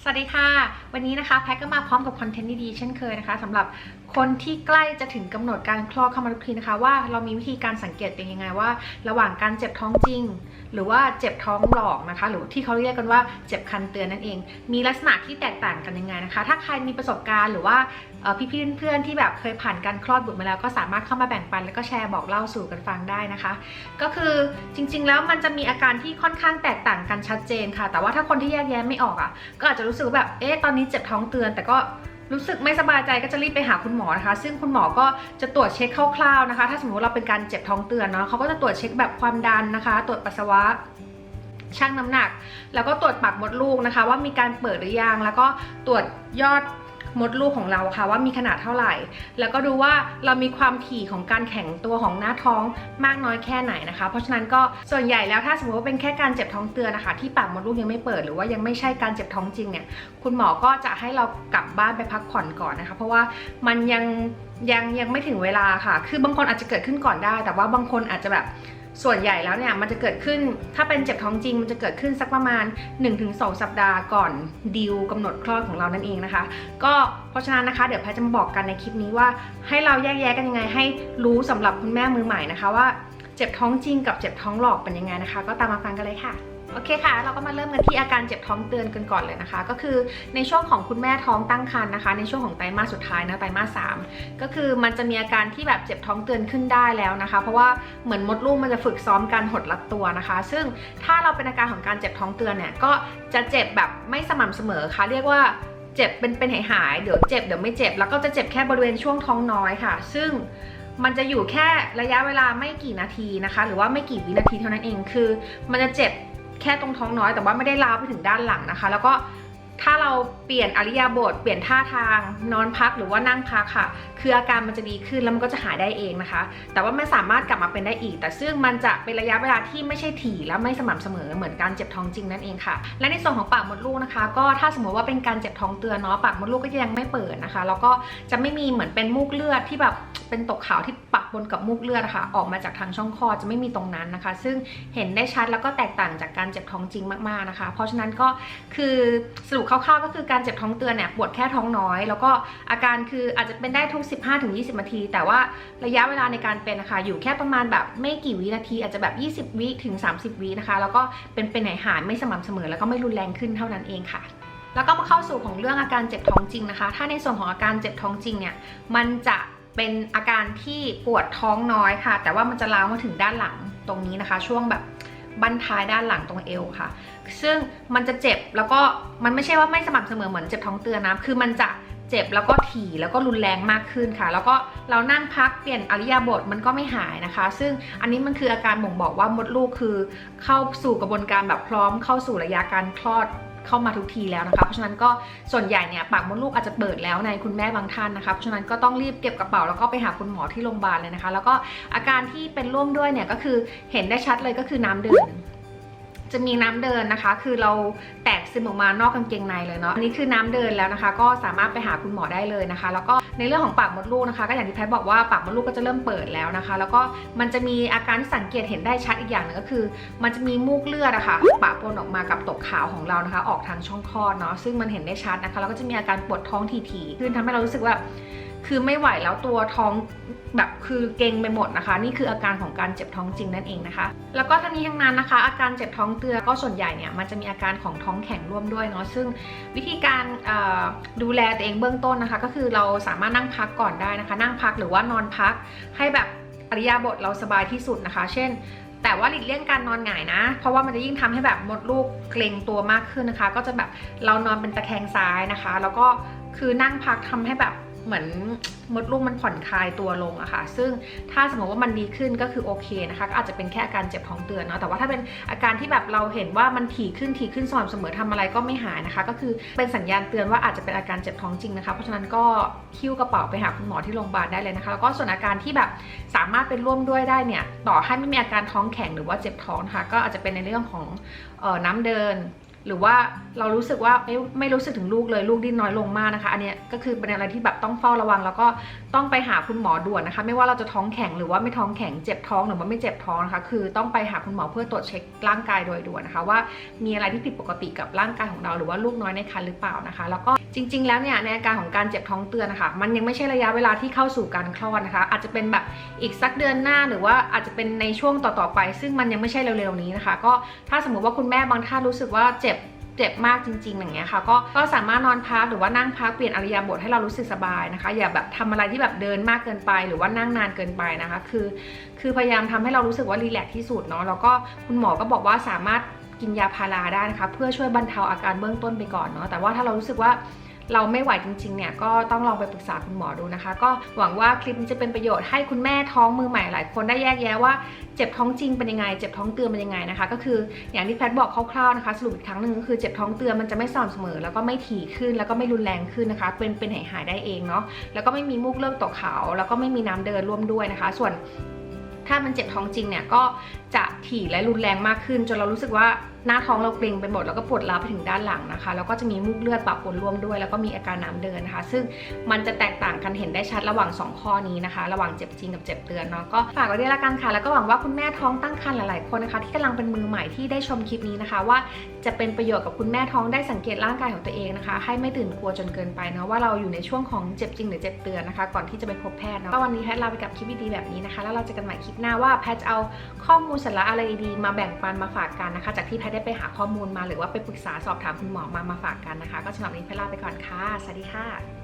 สวัสดีค่ะวันนี้นะคะแพ็กก็มาพร้อมกับคอนเทนต์ดีๆเช่นเคยนะคะสำหรับคนที่ใกล้จะถึงกำหนดการคลอดเข้ามาทุกทีนะคะว่าเรามีวิธีการสังเกตตัวเองยังไงว่าระหว่างการเจ็บท้องจริงหรือว่าเจ็บท้องหลอกนะคะหรือที่เขาเรียกกันว่าเจ็บคันเตือนนั่นเองมีลักษณะที่แตกต่างกันยังไงนะคะถ้าใครมีประสบการณ์หรือว่าพี่ๆเพื่อนๆที่แบบเคยผ่านการคลอดบุตรมาแล้วก็สามารถเข้ามาแบ่งปันแล้วก็แชร์บอกเล่าสู่กันฟังได้นะคะก็คือจริงๆแล้วมันจะมีอาการที่ค่อนข้างแตกต่างกันชัดเจนค่ะแต่ว่าถ้าคนที่แยกแยะไม่ออกอ่ะก็อาจจะรู้สึกแบบตอนนี้เจ็บท้องเตือนแต่ก็รู้สึกไม่สบายใจก็จะรีบไปหาคุณหมอนะคะซึ่งคุณหมอก็จะตรวจเช็คคร่าวๆนะคะถ้าสมมติว่าเราเป็นการเจ็บท้องเตือนเนาะเขาก็จะตรวจเช็คแบบความดันนะคะตรวจปัสสาวะชั่งน้ำหนักแล้วก็ตรวจปากมดลูกนะคะว่ามีการเปิดหรือยังแล้วก็ตรวจยอดมดลูกของเราค่ะว่ามีขนาดเท่าไหร่แล้วก็ดูว่าเรามีความถี่ของการแข็งตัวของหน้าท้องมากน้อยแค่ไหนนะคะเพราะฉะนั้นก็ส่วนใหญ่แล้วถ้าสมมติว่าเป็นแค่การเจ็บท้องเตือนนะคะที่ปากมดลูกยังไม่เปิดหรือว่ายังไม่ใช่การเจ็บท้องจริงเนี่ยคุณหมอก็จะให้เรากลับบ้านไปพักผ่อนก่อนนะคะเพราะว่ามันยังไม่ถึงเวลาค่ะคือบางคนอาจจะเกิดขึ้นก่อนได้แต่ว่าบางคนอาจจะแบบส่วนใหญ่แล้วเนี่ยมันจะเกิดขึ้นถ้าเป็นเจ็บท้องจริงมันจะเกิดขึ้นสักประมาณ 1-2 สัปดาห์ก่อนดีลกำหนดคลอดของเรานั่นเองนะคะก็เพราะฉะนั้นนะคะเดี๋ยวแพทจะมาบอกกันในคลิปนี้ว่าให้เราแยกแยะกันยังไงให้รู้สำหรับคุณแม่มือใหม่นะคะว่าเจ็บท้องจริงกับเจ็บท้องหลอกเป็นยังไงนะคะก็ตามมาฟังกันเลยค่ะโอเคค่ะเราก็มาเริ่มกันที่อาการเจ็บท้องเตือนกันก่อนเลยนะคะก็คือในช่วงของคุณแม่ท้องตั้งครรภ์นะคะในช่วงของไตรมาสสุดท้ายนะไตรมาส3ก็คือมันจะมีอาการที่แบบเจ็บท้องเตือนขึ้นได้แล้วนะคะเพราะว่าเหมือนมดลูกมันจะฝึกซ้อมการหดรัดตัวนะคะซึ่งถ้าเราเป็นอาการของการเจ็บท้องเตือนเนี่ยก็จะเจ็บแบบไม่สม่ำเสมอค่ะเรียกว่าเจ็บเป็นหายเดี๋ยวเจ็บเดี๋ยวไม่เจ็บแล้วก็จะเจ็บแค่บริเวณช่วงท้องน้อยค่ะซึ่งมันจะอยู่แค่ระยะเวลาไม่กี่นาทีนะคะหรือว่าไม่กี่วินาทีเท่านั้นเองคือมันจะเจ็บแค่ตรงท้องน้อยแต่ว่าไม่ได้ลามไปถึงด้านหลังนะคะแล้วก็ถ้าเราเปลี่ยนอิริยาบถเปลี่ยนท่าทางนอนพักหรือว่านั่งพักค่ะคืออาการมันจะดีขึ้นแล้วมันก็จะหายได้เองนะคะแต่ว่ามันสามารถกลับมาเป็นได้อีกแต่ซึ่งมันจะเป็นระยะเวลาที่ไม่ใช่ถี่และไม่สม่ำเสมอเหมือนการเจ็บท้องจริงนั่นเองค่ะและในส่วนของปากมดลูกนะคะก็ถ้าสมมติว่าเป็นการเจ็บท้องเตือนเนาะปากมดลูกก็ยังไม่เปิดนะคะแล้วก็จะไม่มีเหมือนเป็นมูกเลือดที่แบบเป็นตกขาวที่ปักบนกับมูกเลือดนะคะออกมาจากทางช่องคลอดจะไม่มีตรงนั้นนะคะซึ่งเห็นได้ชัดแล้วก็แตกต่างจากการเจ็บท้องจริงมากๆนะคะเพราะฉะนั้นก็คือสรุปคร่าวๆก็คือการเจ็บท้องเตือนเนี่ยปวดแค่ท้องน้อยแล้วก็อาการคืออาจจะเป็นได้ทุก 15-20 นาทีแต่ว่าระยะเวลาในการเป็นนะคะอยู่แค่ประมาณแบบไม่กี่วินาทีอาจจะแบบ20 วิถึง30 วินะคะแล้วก็เป็นหายไม่สม่ำเสมอแล้วก็ไม่รุนแรงขึ้นเท่านั้นเองค่ะแล้วก็มาเข้าสู่ของเรื่องอาการเจ็บท้องจริงนะคะถ้าในส่วนของอาการเจ็บท้องจริงเนี่ยมันจะเป็นอาการที่ปวดท้องน้อยค่ะแต่ว่ามันจะลามมาถึงด้านหลังตรงนี้นะคะช่วงแบบบั้นท้ายด้านหลังตรงเอวค่ะซึ่งมันจะเจ็บแล้วก็มันไม่ใช่ว่าไม่สม่ำเสมอเหมือนเจ็บท้องเตือนนะคือมันจะเจ็บแล้วก็ถี่แล้วก็รุนแรงมากขึ้นค่ะแล้วก็เรานั่งพักเปลี่ยนอิริยาบถมันก็ไม่หายนะคะซึ่งอันนี้มันคืออาการบ่งบอกว่ามดลูกคือเข้าสู่กระบวนการแบบพร้อมเข้าสู่ระยะการคลอดเข้ามาทุกทีแล้วนะคะเพราะฉะนั้นก็ส่วนใหญ่เนี่ยปากมดลูกอาจจะเปิดแล้วในคุณแม่บางท่านนะคะเพราะฉะนั้นก็ต้องรีบเก็บกระเป๋าแล้วก็ไปหาคุณหมอที่โรงพยาบาลเลยนะคะแล้วก็อาการที่เป็นร่วมด้วยเนี่ยก็คือเห็นได้ชัดเลยก็คือน้ำเดินจะมีน้ำเดินนะคะคือเราแตกซึมออกมานอกกางเกงในเลยเนาะอันนี้คือน้ำเดินแล้วนะคะก็สามารถไปหาคุณหมอได้เลยนะคะแล้วก็ในเรื่องของปากมดลูกนะคะก็อย่างที่แพทบอกว่าปากมดลูกก็จะเริ่มเปิดแล้วนะคะแล้วก็มันจะมีอาการที่สังเกตเห็นได้ชัดอีกอย่างหนึ่งก็คือมันจะมีมูกเลือดอะค่ะปะปนออกมากับตกขาวของเรานะคะออกทางช่องคลอดเนาะซึ่งมันเห็นได้ชัดนะคะแล้วก็จะมีอาการปวดท้องถี่ๆขึ้นทำให้เรารู้สึกว่าคือไม่ไหวแล้วตัวท้องแบบคือเกร็งไปหมดนะคะนี่คืออาการของการเจ็บท้องจริงนั่นเองนะคะแล้วก็ทั้งนี้ทั้งนั้นนะคะอาการเจ็บท้องเตือนก็ส่วนใหญ่เนี่ยมันจะมีอาการของท้องแข็งร่วมด้วยเนาะซึ่งวิธีการดูแลตัวเองเบื้องต้นนะคะก็คือเราสามารถนั่งพักก่อนได้นะคะนั่งพักหรือว่านอนพักให้แบบอิริยาบถเราสบายที่สุดนะคะเช่นแต่ว่าหลีกเลี่ยงการนอนหงายนะเพราะว่ามันจะยิ่งทำให้แบบมดลูกเกร็งตัวมากขึ้นนะคะก็จะแบบเรานอนเป็นตะแคงซ้ายนะคะแล้วก็คือนั่งพักทำให้แบบเหมือนมดลูกมันผ่อนคลายตัวลงอะค่ะซึ่งถ้าสมมติว่ามันดีขึ้นก็คือโอเคนะคะก็อาจจะเป็นแค่อาการเจ็บท้องเตือนเนาะแต่ว่าถ้าเป็นอาการที่แบบเราเห็นว่ามันถี่ขึ้นสม่ำเสมอทำอะไรก็ไม่หายนะคะก็คือเป็นสัญญาณเตือนว่าอาจจะเป็นอาการเจ็บท้องจริงนะคะเพราะฉะนั้นก็หิ้วกระเป๋าไปหาคุณหมอที่โรงพยาบาลได้เลยนะคะแล้วก็ส่วนอาการที่แบบสามารถเป็นร่วมด้วยได้เนี่ยต่อให้ไม่มีอาการท้องแข็งหรือว่าเจ็บท้องนะคะก็อาจจะเป็นในเรื่องของน้ำเดิน หรือว่าเรารู้สึกว่าไม่รู้สึกถึงลูกเลยลูกดิ้นน้อยลงมากนะคะอันนี้ก็คือเป็นอะไรที่แบบต้องเฝ้าระวังแล้วก็ต้องไปหาคุณหมอด่วนนะคะไม่ว่าเราจะท้องแข็งหรือว่าไม่ท้องแข็งเจ็บท้องหรือว่าไม่เจ็บท้องนะคะคือต้องไปหาคุณหมอเพื่อตรวจเช็คร่างกายโดยด่วนนะคะว่ามีอะไรที่ผิดปกติกับร่างกายของเราหรือว่าลูกน้อยในครรภ์หรือเปล่านะคะแล้วก็จริงๆแล้วเนี่ยในอาการของการเจ็บท้องเตือนนะคะมันยังไม่ใช่ระยะเวลาที่เข้าสู่การคลอดนะคะอาจจะเป็นแบบอีกสักเดือนหน้าหรือว่าอาจจะเป็นในช่วงต่อๆไปซึ่งมันยังไม่ใช่เร็วๆนี้นะคะก็ถ้าสมมติว่าคุณแม่บางท่านรู้สึกว่าเจ็บมากจริงๆอย่างเงี้ยค่ะก็สามารถนอนพักหรือว่านั่งพักเปลี่ยนอิริยาบถให้เรารู้สึกสบายนะคะอย่าแบบทำอะไรที่แบบเดินมากเกินไปหรือว่านั่งนานเกินไปนะคะคือพยายามทำให้เรารู้สึกว่ารีแลกซ์ที่สุดเนาะแล้วก็คุณหมอก็บอกว่าสามารถกินยาพาราได้นะคะเพื่อช่วยบรรเทาอาการเบื้องต้นไปก่อนเนาะแต่ว่าถ้าเรารู้สึกว่าเราไม่ไหวจริงๆเนี่ยก็ต้องลองไปปรึกษาคุณหมอดูนะคะก็หวังว่าคลิปนี้จะเป็นประโยชน์ให้คุณแม่ท้องมือใหม่หลายคนได้แยกแยะว่าเจ็บท้องจริงเป็นยังไงเจ็บท้องเตือนเป็นยังไงนะคะก็คืออย่างที่แพทย์บอกคร่าวๆนะคะสรุปอีกครั้งหนึ่งก็คือเจ็บท้องเตือนมันจะไม่สม่ำเสมอแล้วก็ไม่ถี่ขึ้นแล้วก็ไม่รุนแรงขึ้นนะคะเป็นหายได้เองเนาะแล้วก็ไม่มีมูกเลิกตกขาวแล้วก็ไม่มีน้ำเดินร่วมด้วยนะคะส่วนถ้ามันเจ็บท้องจริงเนี่ยก็จะถี่และรุนแรงมากขึ้นจนเรารู้สึกว่าหน้าท้องเราเกร็งไปหมดแล้วก็ปวดร้าวไปถึงด้านหลังนะคะแล้วก็จะมีมูกเลือดปะปนร่วมด้วยแล้วก็มีอาการน้ำเดินนะคะซึ่งมันจะแตกต่างกันเห็นได้ชัดระหว่าง2ข้อนี้นะคะระหว่างเจ็บจริงกับเจ็บเตือนเนาะก็ฝากไว้ด้วยละกันค่ะแล้วก็หวังว่าคุณแม่ท้องตั้งครรภ์หลายๆคนนะคะที่กำลังเป็นมือใหม่ที่ได้ชมคลิปนี้นะคะว่าจะเป็นประโยชน์กับคุณแม่ท้องได้สังเกตร่างกายของตัวเองนะคะให้ไม่ตื่นกลัวจนเกินไปเนาะว่าเราอยู่ในช่วงของเจ็บจริงหรือเจ็บเตือนนะคะก่อนที่จะไปพบแพทย์เนาะก็วันนี้แพทย์ลาไปกับคลิปดีๆแบบนี้นะคะแล้วเราเจอกันใหม่คลิปหน้าว่าแพทย์จะเอาข้อมูลสาระอะไรดีๆมาแบ่งปันมาฝากกันนะคะจากที่แพทย์ได้ไปหาข้อมูลมาหรือว่าไปปรึกษาสอบถามคุณหมอมาฝากกันนะคะก็สำหรับวันนี้แพทย์ลาไปก่อนค่ะสวัสดีค่ะ